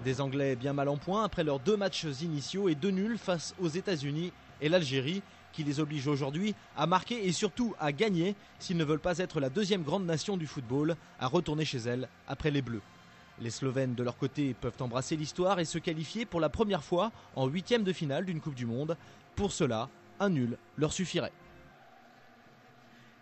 Des Anglais bien mal en point après leurs 2 matchs initiaux et 2 nuls face aux États-Unis et l'Algérie, qui les oblige aujourd'hui à marquer et surtout à gagner s'ils ne veulent pas être la 2e grande nation du football à retourner chez elle après les Bleus. Les Slovènes de leur côté peuvent embrasser l'histoire et se qualifier pour la première fois en 8e de finale d'une Coupe du Monde. Pour cela, un nul leur suffirait.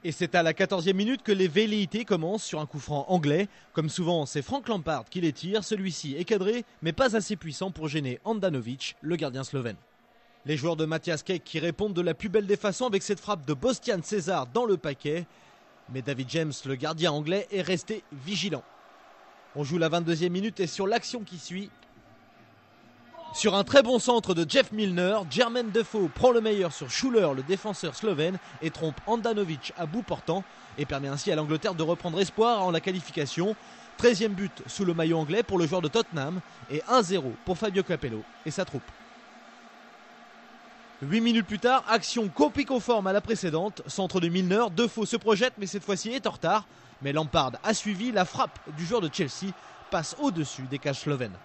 Et c'est à la 14e minute que les velléités commencent sur un coup franc anglais. Comme souvent, c'est Frank Lampard qui les tire. Celui-ci est cadré, mais pas assez puissant pour gêner Handanovic, le gardien slovène. Les joueurs de Matthias Kek qui répondent de la plus belle des façons avec cette frappe de Bostian César dans le paquet. Mais David James, le gardien anglais, est resté vigilant. On joue la 22e minute et sur l'action qui suit, sur un très bon centre de Jeff Milner, Jermaine Defoe prend le meilleur sur Schuler, le défenseur slovène, et trompe Handanovic à bout portant et permet ainsi à l'Angleterre de reprendre espoir en la qualification. 13e but sous le maillot anglais pour le joueur de Tottenham et 1-0 pour Fabio Capello et sa troupe. 8 minutes plus tard, action copico-forme à la précédente, centre de Milner, Defoe se projette mais cette fois-ci est en retard. Mais Lampard a suivi, la frappe du joueur de Chelsea passe au-dessus des cages slovènes.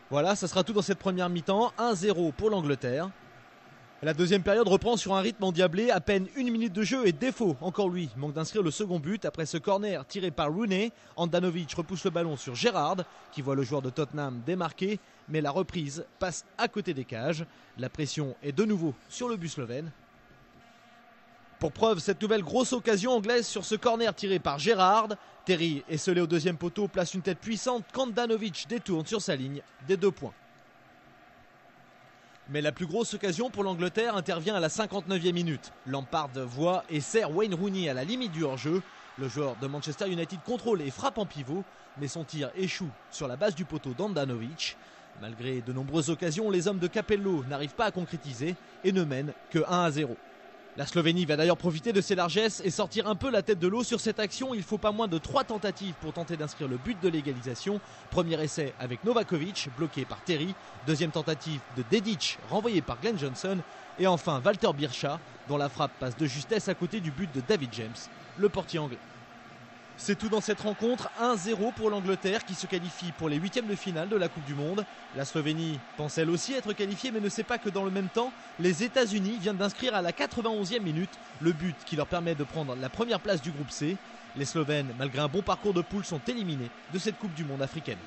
Voilà, ça sera tout dans cette première mi-temps, 1-0 pour l'Angleterre. La deuxième période reprend sur un rythme endiablé, à peine 1 minute de jeu et Defoe, encore lui, manque d'inscrire le second but après ce corner tiré par Rooney. Handanovic repousse le ballon sur Gerrard, qui voit le joueur de Tottenham démarquer, mais la reprise passe à côté des cages. La pression est de nouveau sur le but slovène. Pour preuve, cette nouvelle grosse occasion anglaise sur ce corner tiré par Gerrard. Terry, esselé au deuxième poteau, place une tête puissante qu'Handanovic détourne sur sa ligne des 2 points. Mais la plus grosse occasion pour l'Angleterre intervient à la 59e minute. Lampard voit et sert Wayne Rooney à la limite du hors-jeu. Le joueur de Manchester United contrôle et frappe en pivot, mais son tir échoue sur la base du poteau d'Handanovic. Malgré de nombreuses occasions, les hommes de Capello n'arrivent pas à concrétiser et ne mènent que 1-0. La Slovénie va d'ailleurs profiter de ses largesses et sortir un peu la tête de l'eau sur cette action. Il faut pas moins de 3 tentatives pour tenter d'inscrire le but de l'égalisation. Premier essai avec Novakovic, bloqué par Terry. Deuxième tentative de Dedic, renvoyé par Glenn Johnson. Et enfin Walter Bircha, dont la frappe passe de justesse à côté du but de David James, le portier anglais. C'est tout dans cette rencontre, 1-0 pour l'Angleterre qui se qualifie pour les 8e de finale de la Coupe du Monde. La Slovénie pense elle aussi être qualifiée mais ne sait pas que dans le même temps, les États-Unis viennent d'inscrire à la 91e minute le but qui leur permet de prendre la première place du groupe C. Les Slovènes, malgré un bon parcours de poule, sont éliminés de cette Coupe du Monde africaine.